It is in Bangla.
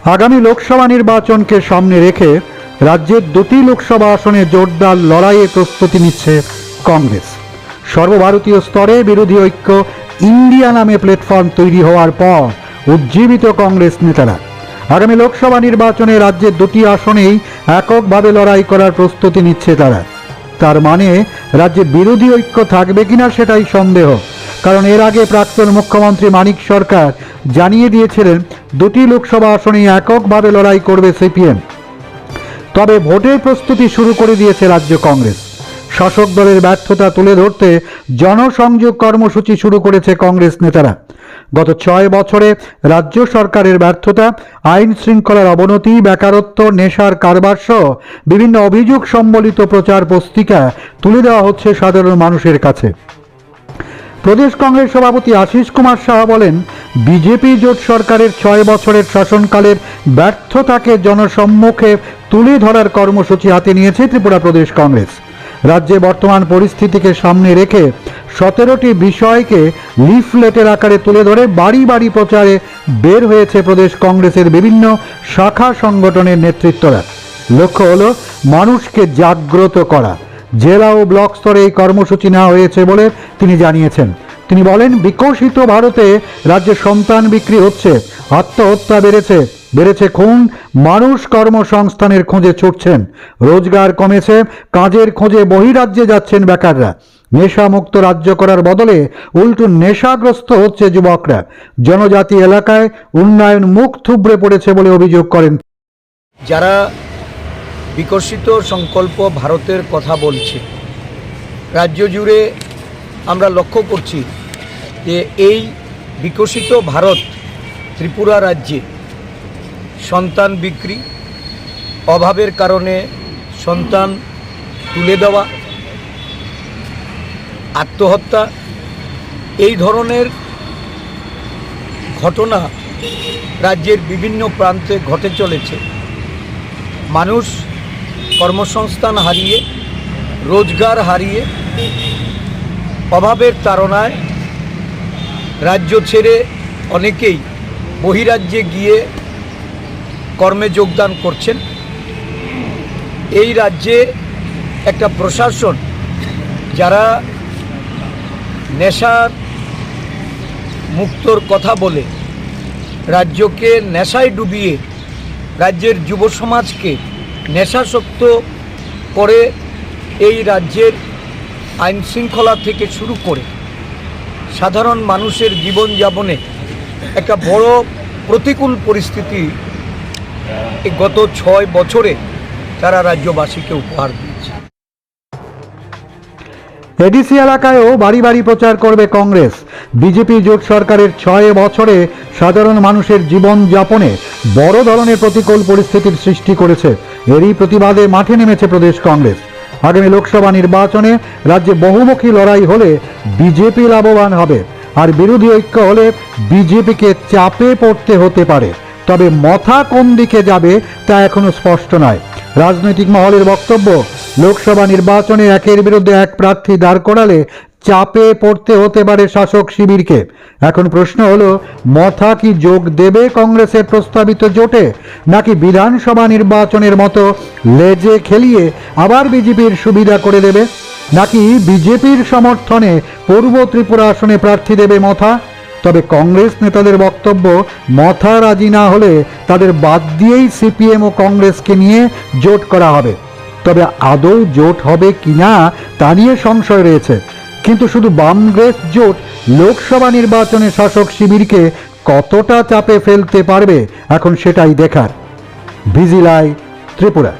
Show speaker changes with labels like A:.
A: আগামী লোকসভা নির্বাচনকে সামনে রেখে রাজ্যের দুটি লোকসভা আসনে জোরদার লড়াইয়ে প্রস্তুতি নিচ্ছে কংগ্রেস। সর্বভারতীয় স্তরে বিরোধী ঐক্য ইন্ডিয়া নামে প্ল্যাটফর্ম তৈরি হওয়ার পর উজ্জীবিত কংগ্রেস নেতারা আগামী লোকসভা নির্বাচনে রাজ্যের দুটি আসনেই এককভাবে লড়াই করার প্রস্তুতি নিচ্ছে তারা। তার মানে রাজ্যে বিরোধী ঐক্য থাকবে কিনা সেটাই সন্দেহ, কারণ এর আগে প্রাক্তন মুখ্যমন্ত্রী মানিক সরকার জানিয়ে দিয়েছিলেন দুটি লোকসভা আসনেই এককভাবে লড়াই করবে সিপিএম। তবে ভোটের প্রস্তুতি শুরু করে দিয়েছে রাজ্য কংগ্রেস। শাসক দলের ব্যর্থতা তুলে ধরতে জনসংযোগ কর্মসূচি শুরু করেছে কংগ্রেস নেতারা। গত 6 বছরে রাজ্য সরকারের ব্যর্থতা, আইন শৃঙ্খলার অবনতি, বেকারত্ব, নেশার কারবার সহ বিভিন্ন অভিযোগ সম্বলিত প্রচার পুস্তিকা তুলে দেওয়া হচ্ছে সাধারণ মানুষের কাছে। প্রদেশ কংগ্রেস সভাপতি আশিস কুমার সাহা বলেন, বিজেপি জোট সরকারের 6 বছরের শাসনকালের ব্যর্থতাকে জনসম্মুখে তুলে ধরার কর্মসূচি হাতে নিয়েছে ত্রিপুরা প্রদেশ কংগ্রেস। রাজ্যে বর্তমান পরিস্থিতিকে সামনে রেখে 17টি বিষয়কে লিফলেটের আকারে তুলে ধরে বাড়ি বাড়ি প্রচারে বের হয়েছে প্রদেশ কংগ্রেসের বিভিন্ন শাখা সংগঠনের নেতৃত্বরা। লক্ষ্য হলো মানুষকে জাগ্রত করা। জেলা ও ব্লক স্তরে এই কর্মসূচি নেওয়া হয়েছে বলে তিনি জানিয়েছেন। তিনি বলেন, বিকশিত ভারতে রাজ্যে সন্তান বিক্রি হচ্ছে, আত্মহত্যা বেড়েছে খুন, মানুষ কর্মসংস্থানের খোঁজে ছুটছেন, রোজগার কমেছে, কাজের খোঁজে বহিরাজ্যে যাচ্ছেন বেকাররা। নেশামুক্ত রাজ্য করার বদলে উল্টো নেশাগ্রস্ত হচ্ছে যুবকরা। জনজাতি এলাকায় উন্নয়ন মুখ থুবড়ে পড়েছে বলে অভিযোগ করেন।
B: যারা বিকশিত সংকল্প ভারতের কথা বলছে, রাজ্য জুড়ে আমরা লক্ষ্য করছি যে এই বিকশিত ভারত ত্রিপুরা রাজ্যে সন্তান বিক্রি, অভাবের কারণে সন্তান তুলে দেওয়া, আত্মহত্যা, এই ধরনের ঘটনা রাজ্যের বিভিন্ন প্রান্তে ঘটে চলেছে। মানুষ কর্মসংস্থান হারিয়ে, রোজগার হারিয়ে, অভাবের তাড়নায় রাজ্য ছেড়ে অনেকেই বহিরাজ্যে গিয়ে কর্মে যোগদান করছেন। এই রাজ্যে একটা প্রশাসন যারা নেশার মুক্তর কথা বলে রাজ্যকে নেশায় ডুবিয়ে রাজ্যের যুব সমাজকে নেশাসক্ত করে এই রাজ্যের আইন শৃঙ্খলা থেকে শুরু করে সাধারণ মানুষের জীবনযাপনে একটা বড় প্রতিকূল পরিস্থিতি গত 6 বছরে তারা রাজ্যবাসীকে উপহার দিয়েছে।
A: এডিসি এলাকায়ও বাড়ি বাড়ি প্রচার করবে কংগ্রেস। বিজেপি জোট সরকারের 6 বছরে সাধারণ মানুষের জীবনযাপনে বড় ধরনের প্রতিকূল পরিস্থিতির সৃষ্টি করেছে। এরই প্রতিবাদে মাঠে নেমেছে প্রদেশ কংগ্রেস। আগামী লোকসভা নির্বাচনে রাজ্যে বহুমুখী লড়াই হলে বিজেপি লাভবান হবে, আর বিরোধী ঐক্য হলে বিজেপিকে চাপে পড়তে হতে পারে। তবে মাথা কোন দিকে যাবে তা এখনো স্পষ্ট নয়। রাজনৈতিক মহলের বক্তব্য, লোকসভা নির্বাচনে একের বিরুদ্ধে এক প্রার্থী দাঁড় করালে চাপে পড়তে হতে পারে শাসক শিবিরকে। এখন প্রশ্ন হলো, মাথা কি যোগ দেবে কংগ্রেসের প্রস্তাবিত জোটে, নাকি বিধানসভা নির্বাচনের মতো লেজে খেলিয়ে আবার বিজেপির সুবিধা করে দেবে, নাকি বিজেপির সমর্থনে পূর্ব ত্রিপুরা আসনে প্রার্থী দেবে মাথা? তবে কংগ্রেস নেতাদের বক্তব্য, মাথা রাজি না হলে তাদের বাদ দিয়েই সিপিএম ও কংগ্রেসকে নিয়ে জোট করা হবে। তবে আদৌ জোট হবে কিনা তা নিয়ে সংশয় রয়েছে। কিন্তু শুধু বামগ্রেস জোট লোকসভা নির্বাচনে শাসক শিবিরকে কতটা চাপে ফেলতে পারবে এখন সেটাই দেখার। ভিজিলাই ত্রিপুরা।